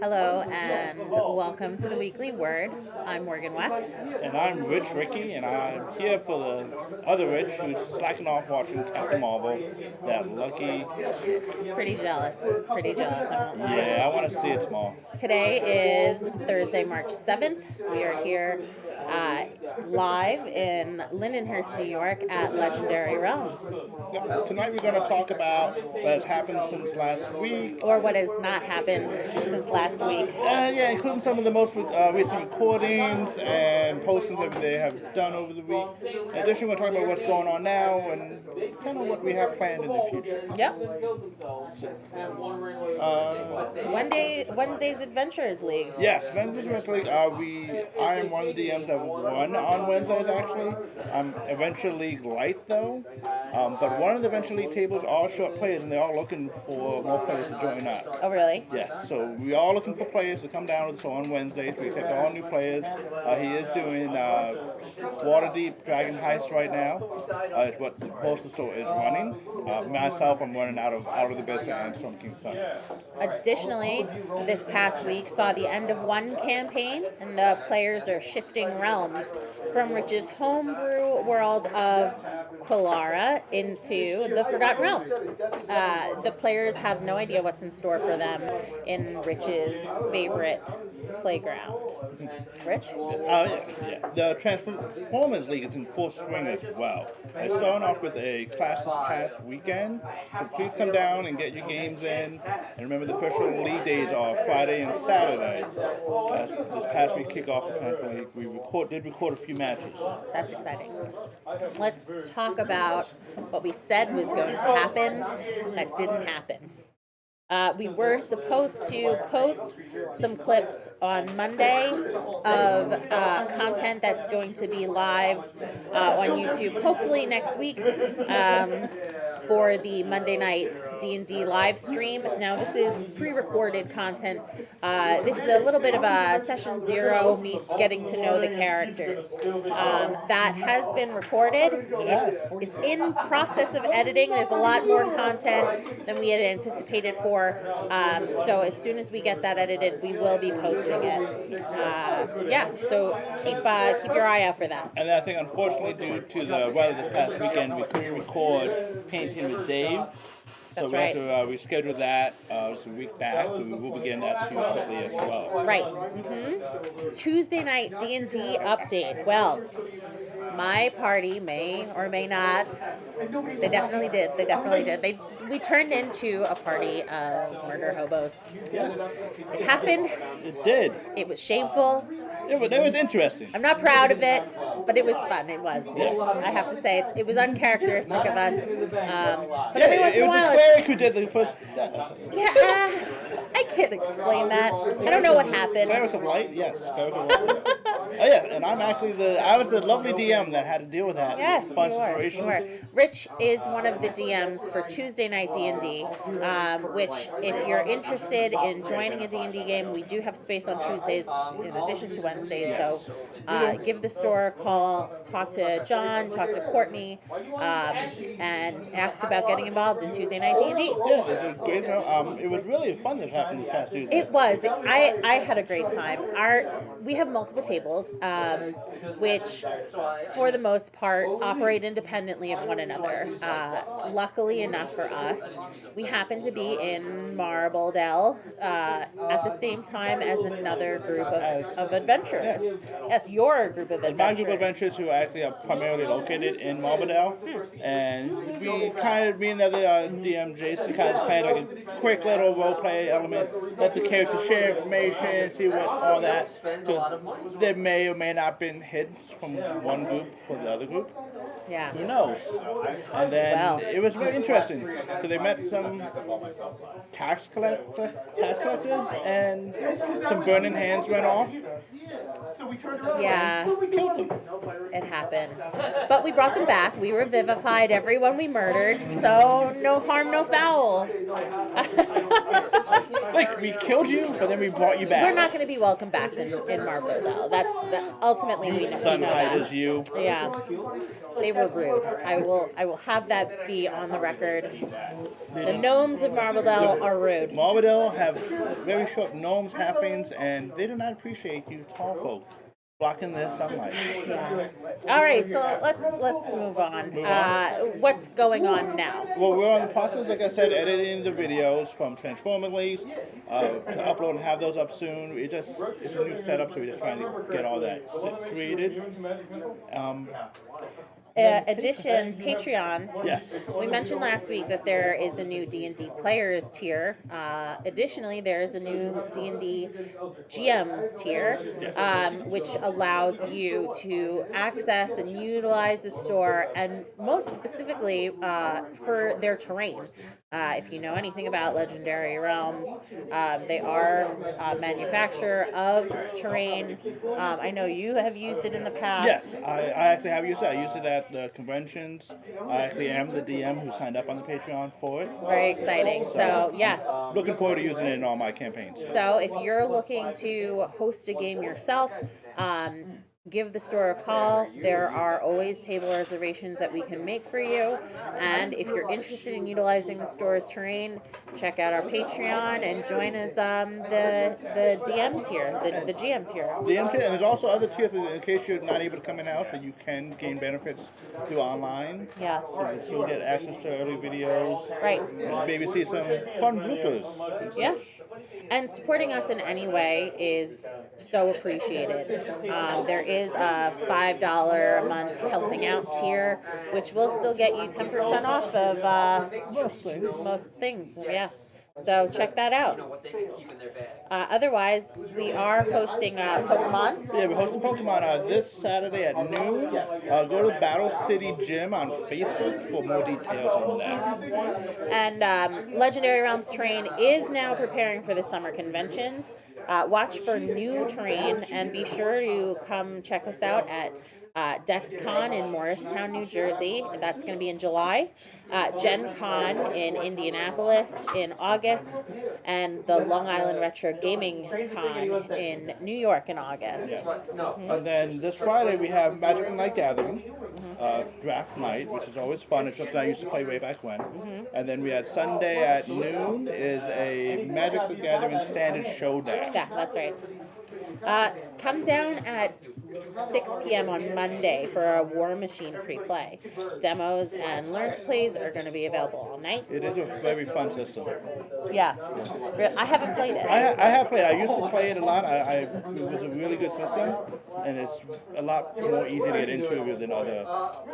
Hello and welcome to the Weekly Word. I'm Morgan West. And I'm Rich Ricky, and I'm here for the other Rich who's slacking off watching Captain Marvel. That lucky. Pretty jealous. Pretty jealous. Yeah, I want to see it more. Today is Thursday, March 7th. We are here live in Lindenhurst, New York at Legendary Realms. Tonight we're going to talk about what has happened since last week. Or what has not happened since last week. Yeah, including some of the most recent recordings and postings that they have done over the week. In addition, we're talking about what's going on now and kind of what we have planned in the future. Yep. Wednesday's Adventures League. Yes, Wednesday's Adventures League. I am one of the DMs that won on Wednesdays, actually. I'm Adventure League Light, though. But one of the Adventure League tables are short players, and they're all looking for more players to join up. Oh, really? Yes, so we are looking for players to come down. So on Wednesdays, we accept all new players. He is doing Waterdeep Dragon Heist right now. It's what the postal store is running. Myself, I'm running out of the Abyss and Storm King's Thunder. Additionally, this past week saw the end of one campaign, and the players are shifting realms from Rich's homebrew world of Quellara into the Forgotten Realms. The players have no idea what's in store for them in Rich's favorite playground. Rich? Yeah. The Transformers League is in full swing as well. It's starting off with a Classes Pass weekend, so please come down and get your games in. And remember, the official league days are Friday and Saturday. This past week, kick off the Transformers League. We did record a few matches. That's exciting. Let's talk about what we said was going to happen that didn't happen. We were supposed to post some clips on Monday of content that's going to be live on YouTube, hopefully next week, for the Monday night D&D live stream. Now, this is pre-recorded content. This is a little bit of a session 0 meets getting to know the characters. That has been recorded. It's in process of editing. There's a lot more content than we had anticipated for. So as soon as we get that edited, we will be posting it. So keep your eye out for that. And I think, unfortunately, due to the weather this past weekend, we couldn't record Painting with Dave. That's so we right. have to reschedule that. It's a week back, but we will begin that too shortly as well. Right. Tuesday night D&D update. Well, my party may or may not. They definitely did. We turned into a party of murder hobos. Yes. It happened. It did. It was shameful. It was interesting. I'm not proud of it, but it was fun. It was. Yes. I have to say, it was uncharacteristic of us. But Yeah, every once in it a was while, the cleric who did the first. I can't explain that. I don't know what happened. Cleric of Light, yes. Cleric of Light. Oh yeah, and I was the lovely DM that had to deal with that. Yes, Fun you were. situation. Rich is one of the DMs for Tuesday night D&D, which, if you're interested in joining a D&D game, we do have space on Tuesdays in addition to Wednesdays. So give the store a call, talk to John, talk to Courtney, and ask about getting involved in Tuesday night D&D. Yeah, it was great. It was really fun that happened this past Tuesday. It was. I had a great time. We have multiple tables, which, for the most part, operate independently of one another. Luckily enough for us, we happen to be in Marble Dell at the same time as another group of adventurers. Yes, your group of adventurers. My group of adventurers who actually are primarily located in Marbledale, and me and the other DM Jason kind of played like a quick little role play element. Let the characters share information, see what all that. Because there may or may not have been hits from one group for the other group. Yeah. Who knows? And then it was really interesting. So they met some tax collectors, and some burning hands went off. Yeah. Yeah. Killed them. It happened. But we brought them back. We revivified everyone we murdered, so no harm, no foul. Like, we killed you, but then we brought you back. We're not going to be welcome back in Marvel, though. Ultimately we know Sun that. is you. Yeah, they were rude. I will have that be on the record. The gnomes of Marbledale are rude. Marbledale have very short gnomes, halflings, and they do not appreciate you tall folk blocking their sunlight. Yeah. All right, so let's move on. What's going on now? Well, we're on the process, like I said, editing the videos from Transformer Leagues to upload and have those up soon. It's a new setup, so we're just trying to get all that created. Addition, Patreon. Yes. We mentioned last week that there is a new D&D players tier. Additionally, there is a new D&D GMs tier, which allows you to access and utilize the store, and most specifically for their terrain. If you know anything about Legendary Realms, they are a manufacturer of terrain. I know you have used it in the past. Yes, I actually have used it. I used it at the conventions. I actually am the DM who signed up on the Patreon for it. Very exciting. So, yes. Looking forward to using it in all my campaigns. So, if you're looking to host a game yourself, give the store a call. There are always table reservations that we can make for you. And if you're interested in utilizing the store's terrain, check out our Patreon and join us the DM tier, the GM tier. DM tier, and there's also other tiers in case you're not able to come in-house that you can gain benefits through online. Yeah. So you'll get access to early videos. Right. Maybe see some fun bloopers. Yeah. And supporting us in any way is so appreciated. There is a $5 a month helping out tier, which will still get you 10% off of most things. Yeah. So check that out. Otherwise, we are hosting Pokemon. Yeah, we're hosting Pokemon this Saturday at noon. Go to Battle City Gym on Facebook for more details on that. And Legendary Realms Terrain is now preparing for the summer conventions. Watch for new terrain and be sure to come check us out at DexCon in Morristown, New Jersey. That's going to be in July. Gen Con in Indianapolis in August, and the Long Island Retro Gaming Con in New York in August. Yeah. And then this Friday we have Magic Night Gathering, draft night, which is always fun. It's something I used to play way back when. And then we had Sunday at noon is a Magic the Gathering Standard Showdown. Yeah, that's right. Come down at 6 p.m. on Monday for a War Machine free play. Demos and Learn to Plays are going to be available all night. It is a very fun system. Yeah. I haven't played it. I have played. I used to play it a lot. It was a really good system, and it's a lot more easy to get into than other styles.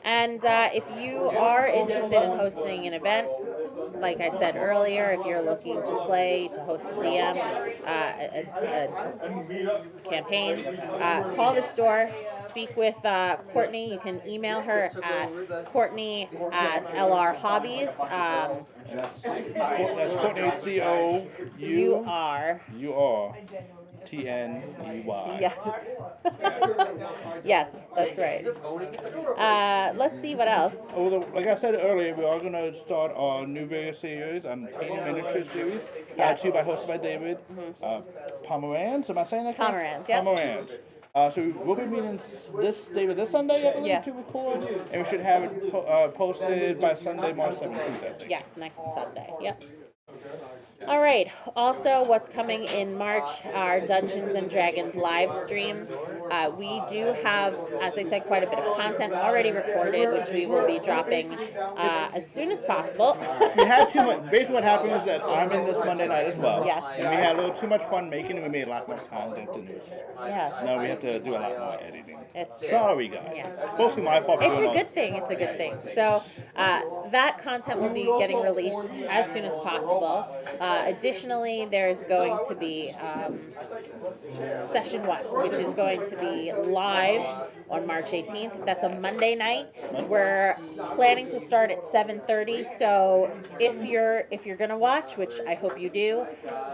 And if you are interested in hosting an event, like I said earlier, if you're looking to play, to host a DM, a campaign, call the store, speak with Courtney. You can email her at Courtney at LR Hobbies. That's Courtney C-O-U-R. T-N-E-Y. Yes. Yes, that's right. Let's see what else. Like I said earlier, we are going to start our new video series, Painting Miniature series, hosted by David Pomerantz. Am I saying that correct? Pomerantz, yeah. Pomerantz. So we'll be meeting David this Sunday, I believe, to record, and we should have it posted by Sunday, March 17th, I think. Yes, next Sunday. Yep. All right. Also, what's coming in March, our Dungeons and Dragons live stream. We do have, as I said, quite a bit of content already recorded, which we will be dropping as soon as possible. We had too much. Basically, what happened is that I'm in this Monday night as well. Yes. And we had a little too much fun making it. We made a lot more content than this. Yes. Now we have to do a lot more editing. It's true. Sorry, guys. Yeah. Mostly my fault. It's a good thing. It's a good thing. So that content will be getting released as soon as possible. Additionally, there's going to be session 1, which is going to to be live on March 18th. That's a Monday night. We're planning to start at 7:30. So if you're gonna watch, which I hope you do,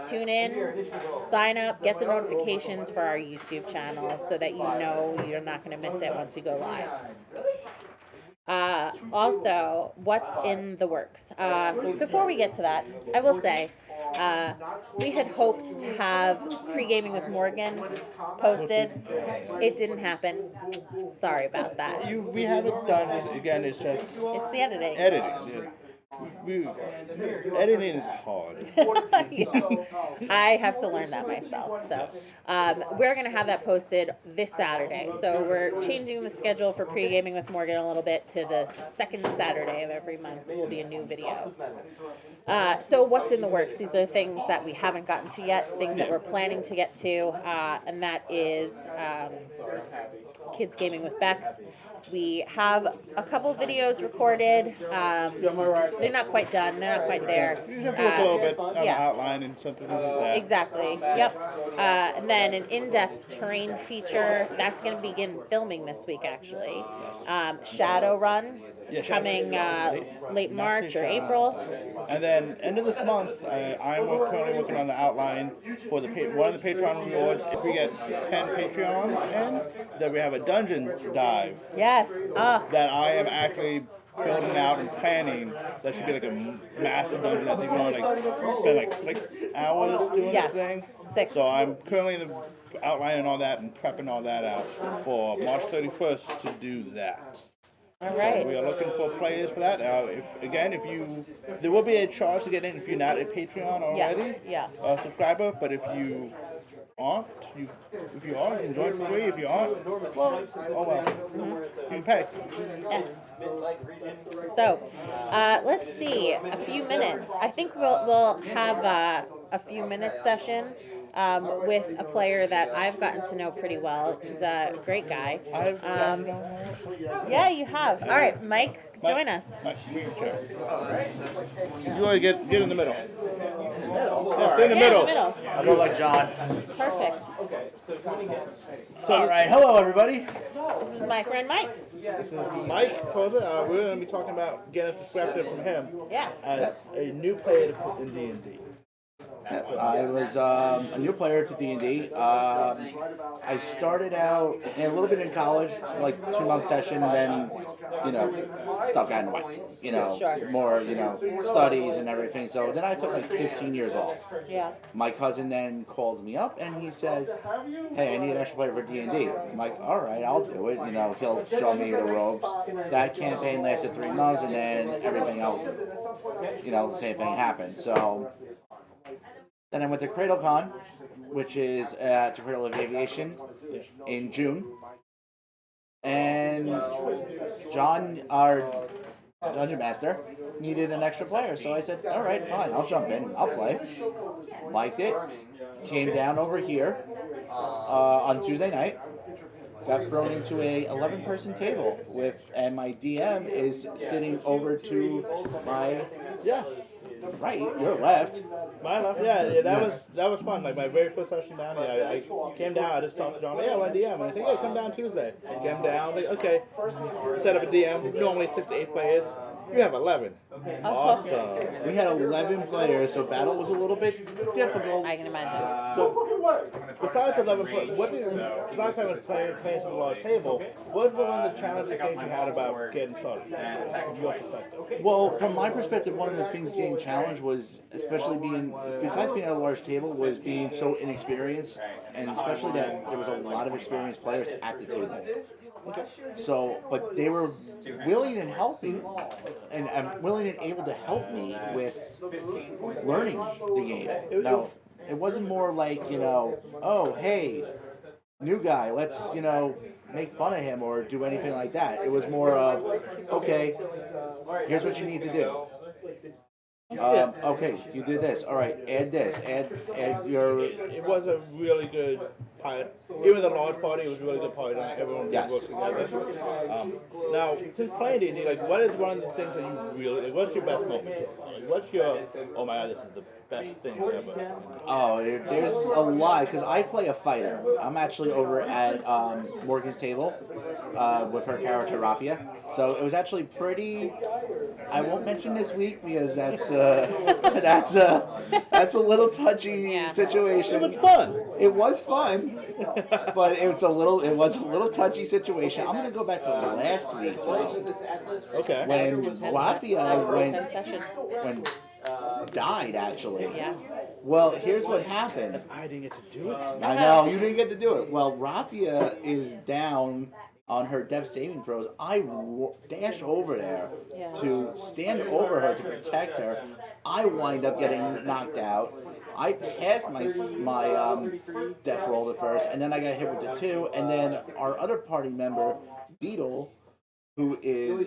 tune in, sign up, get the notifications for our YouTube channel so that you know you're not gonna miss it once we go live. Also, what's in the works? Before we get to that, I will say, we had hoped to have Pre-Gaming with Morgan posted. It didn't happen. Sorry about that. We haven't done this again. It's just It's the editing. editing. Editing is hard. Yeah. I have to learn that myself. So we're going to have that posted this Saturday. So we're changing the schedule for Pre-Gaming with Morgan a little bit to the second Saturday of every month will be a new video. So what's in the works? These are things that we haven't gotten to yet, things that we're planning to get to, and that is Kids Gaming with Bex. We have a couple videos recorded. They're not quite done. They're not quite there. You just have to look a little bit on the outline and something like that. Exactly. Yep. And then an in-depth terrain feature that's going to begin filming this week, actually. Shadowrun coming late March or April. And then end of this month, I'm currently working on the outline for one of the Patreon rewards. If we get 10 Patreons in, then we have a dungeon dive. Yes. That I am actually building out and planning. That should be like a massive dungeon that you're going to spend like 6 hours doing this thing. 6. So I'm currently outlining all that and prepping all that out for March 31st to do that. All right. So we are looking for players for that. There will be a charge to get in if you're not a Patreon already, subscriber. But if you aren't, if you are, you can join for free. If you aren't, well, oh well, you can pay. Yeah. So, let's see. A few minutes. I think we'll have a few minutes session. With a player that I've gotten to know pretty well. He's a great guy. Yeah, you have. All right, Mike, join us. Mike, you want to get in the middle. Yes, in the middle. I'll go like John. Perfect. All right, hello everybody. This is my friend Mike. This is Mike Koza. We're going to be talking about getting a perspective from him as a new player in D&D. I was a new player to D&D. I started out a little bit in college, like 2-month session, then, stuff got in the way. More, studies and everything. So then I took like 15 years off. Yeah. My cousin then calls me up and he says, hey, I need an extra player for D&D. I'm like, all right, I'll do it. He'll show me the ropes. That campaign lasted 3 months and then everything else, the same thing happened. So then I went to CradleCon, which is to Cradle of Aviation in June. And John, our Dungeon Master, needed an extra player. So I said, all right, fine, I'll jump in. I'll play. Liked it. Came down over here on Tuesday night. Got thrown into a 11-person table and my DM is sitting over to my right, your left. My left, yeah, that was fun. Like my very first session down here, I came down. I just talked to John. Yeah, I want a DM. And I said, yeah, come down Tuesday. I came down. Like, okay, set up a DM. Normally 6 to 8 players. You have 11. Awesome. We had 11 players, so battle was a little bit difficult. I can imagine. So, besides the 11 players, besides having players at a large table, what were one of the challenging things you had about getting started? From your perspective? Well, from my perspective, one of the things getting challenged was, besides being at a large table, was being so inexperienced, and especially that there was a lot of experienced players at the table. So, but they were willing and willing and able to help me with learning the game. Now, it wasn't more like, oh, hey, new guy, let's, make fun of him or do anything like that. It was more of, okay, here's what you need to do. Okay, you did this. All right, add this. Add your. It was a really good pilot. Even the large party, it was a really good party. Everyone Yes. worked together. Now, since playing D&D, like, what is one of the things that you really, like, what's your best moment? Like, what's your, oh my god, this is the best thing ever. Oh, there's a lot because I play a fighter. I'm actually over at Morgan's table with her character Rafia. So it was actually pretty. I won't mention this week because that's a little touchy Yeah. situation. It was fun. It was fun, but it was a little touchy situation. I'm gonna go back to last week though, Okay. when Rafia Intense session. when died actually. Yeah. Well, here's what happened. I didn't get to do it. I know, you didn't get to do it. Well, Rafia is down on her death saving throws. I dash over there Yeah. to stand over her to protect her. I wind up getting knocked out. I passed my death roll at first, and then I got hit with the 2, and then our other party member, Deedle, who is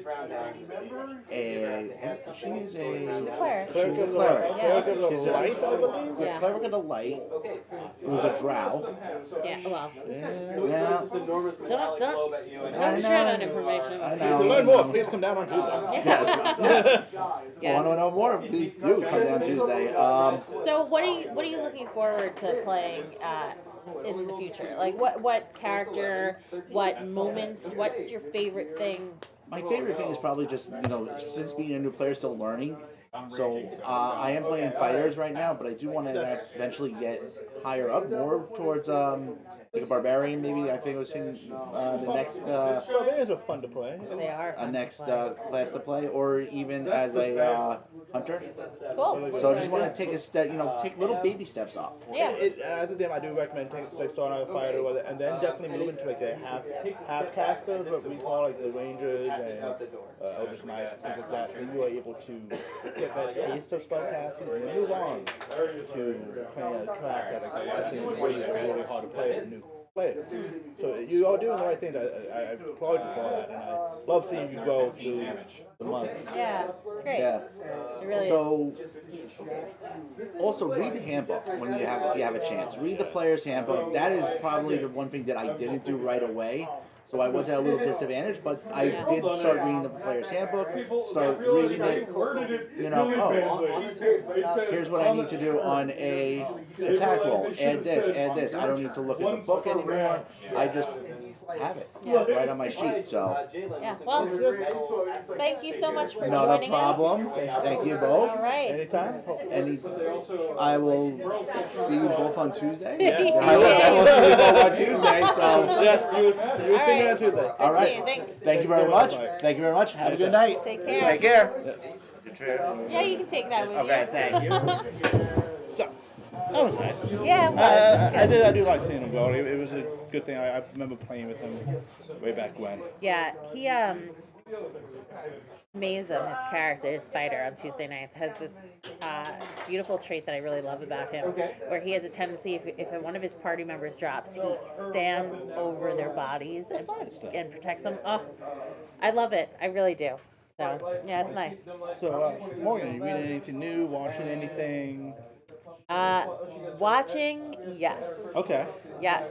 she's a Cleric. she's a cleric. Yeah. Cleric of the Light, I believe? She's Yeah. cleric of the light. It was a drow. Yeah, well, Yeah. don't share that information. I To know. learn more, please come down on Tuesday. Yes. Yeah. Want to know more? Please do come down Tuesday. So what are you looking forward to playing in the future? Like what character, what moments, what's your favorite thing? My favorite thing is probably just, since being a new player, still learning. So I am playing fighters right now, but I do want to eventually get higher up, more towards like a barbarian. Maybe I think I was thinking the next Barbarians are fun to play. They are. next class to play, or even as a hunter. Cool. So I just want to take a step, take little baby steps up. Yeah. As a DM, I do recommend starting out a fighter, and then definitely move into like a half casters, what we call like the rangers and Eldritch Knights, things like that. Then you are able to get that taste of spellcasting and then move on to playing a class that I think is really hard to play for new players. So you are doing the right things. I applaud you for that, and I love seeing you go through the month. Yeah. It's great. Yeah. It really is. So, also read the handbook if you have a chance. Read the player's handbook. That is probably the one thing that I didn't do right away. So I was at a little disadvantage, but I did start reading the player's handbook. Start reading it. Here's what I need to do on a attack roll. Add this. I don't need to look at the book anymore. I just have it right on my sheet. So. Yeah. Well, thank you so much for Not a joining problem. Thank you both. us. All right. Anytime. I will see you both on Tuesday. Yes. I will see you both on Tuesday. So, Yes, you see me on Tuesday. all right. See you. Thanks. Thank you very much. Thank you very much. Have a good night. Take care. Take care. Yeah, you can take that with Okay, you. thank you. So, that was nice. Yeah, it was. I do like seeing him go. It was a good thing. I remember playing with him way back when. Yeah, he Mazum, his character, his fighter on Tuesday nights, has this beautiful trait that I really love about him, where he has a tendency, if one of his party members drops, he stands over their bodies and protects them. Oh, I love it. I really do. So, yeah, it's nice. So, Morgan, you reading anything new? Watching anything? Watching, yes. Okay. Yes,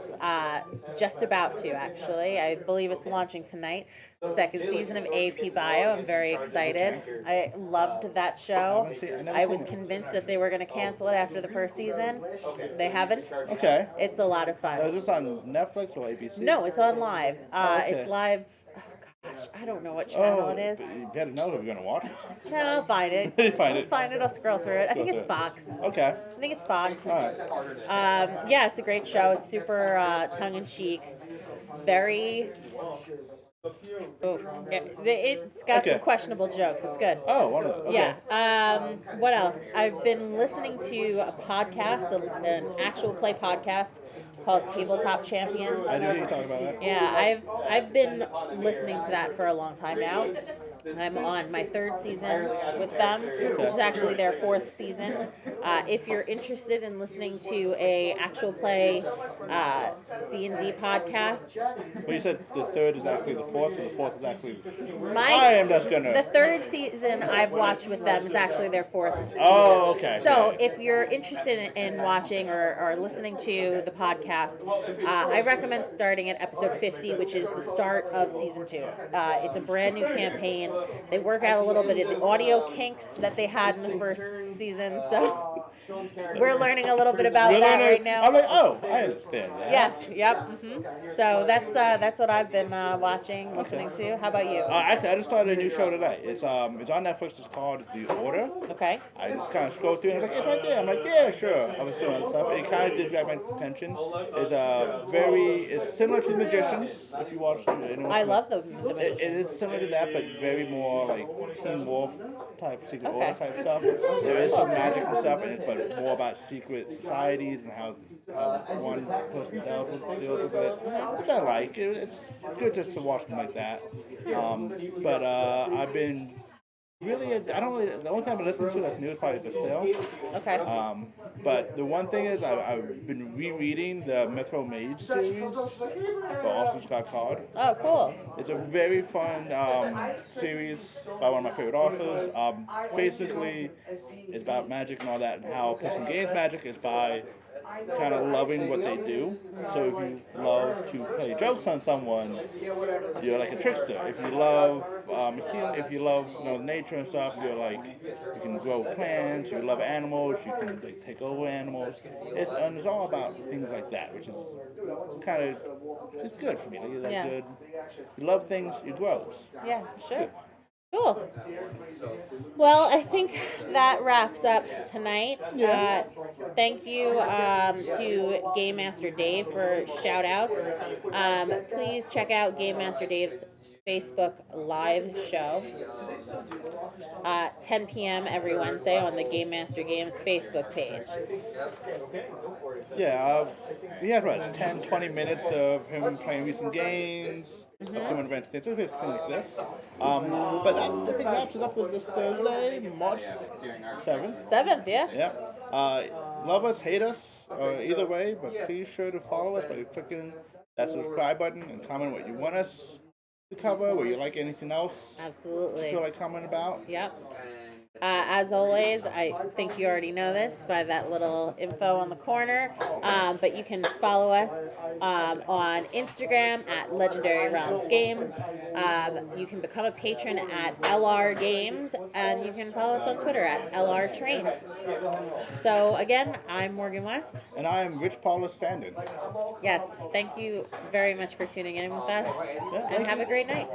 just about to, actually. I believe it's launching tonight. Second season of AP Bio. I'm very excited. I loved that show. I was convinced that they were going to cancel it after the first season. They haven't. Okay. It's a lot of Is fun. this on Netflix or ABC? No, it's on live. okay. It's live. Oh, gosh, I don't know what channel it is. You better know if you're going to watch it. No, I'll find it. You find it. I'll find it. I'll scroll through it. I think it's Scroll Fox. Okay. I think it's Fox. All right. Yeah, it's a great show. It's super tongue-in-cheek. Very... Ooh, it's got Okay. some questionable jokes. It's good. Oh, wonderful. Okay. Yeah. What else? I've been listening to a podcast, an actual play podcast called Tabletop Champions. I do hear you talking about that. Yeah, I've been listening to that for a long time now. I'm on my 3rd season with them, which is actually their 4th season. If you're interested in listening to a actual play D&D podcast, Well, you said the third is actually the fourth, and the fourth is actually. I my am just gonna. the 3rd season I've watched with them is actually their 4th season. Oh, okay. So okay. if you're interested in watching or listening to the podcast, I recommend starting at episode 50, which is the start of season 2. It's a brand new campaign. They work out a little bit of the audio kinks that they had in the 1st season, so we're learning a little bit about Really? that right now. I'm like, oh, I understand that. Yes, yep. So that's what I've been watching, listening to. How about you? Actually, I just started a new show today. It's on Netflix. It's called The Order. Okay. I just kind of scrolled through and I was like, it's right there. I'm like, yeah, sure. I was doing other stuff. It kind of did grab my attention. It's similar to The Magicians, if you watch it. I love the It is similar to that, but very more like Teen Wolf type, Secret Order type stuff. There is some magic and stuff, but more about secret societies and how one person deals with it. Which I like. It's good just to watch them like that. But I've been really, I don't really, the only time I listen to that's new is probably Bastille. Okay. But the one thing is I've been rereading the Metro Mage series by Austin Scott Card. Oh, cool. It's a very fun series by one of my favorite authors. Basically, it's about magic and all that, and how a person gains magic is by kind of loving what they do. So if you love to play jokes on someone, you're like a trickster. If you love nature and stuff, you're like, you can grow plants. You love animals, you can like take over animals. It's all about things like that, which is kind of, it's good for me. Like, it's good. You love things, you grow. Yeah, sure. Cool. Well, I think that wraps up tonight. Thank you to Game Master Dave for shout outs. Please check out Game Master Dave's Facebook live show. 10 p.m. every Wednesday on the Game Master Games Facebook page. Yeah, we had 10, 20 minutes of him playing recent games. Upcoming events, things like this. But I think wraps it up with this Thursday, March 7th. 7th, yeah. Yeah. Love us, hate us, either way, but please sure to follow us by clicking that subscribe button and comment what you want us to cover, what you like anything else. Absolutely. Feel like comment about. Yep. As always, I think you already know this by that little info on the corner, but you can follow us on Instagram at Legendary Realms Games. You can become a patron at LR Games, and you can follow us on Twitter at LR Train. So again, I'm Morgan West. And I am Rich Paulus Standen. Yes, thank you very much for tuning in with us, and have a great night.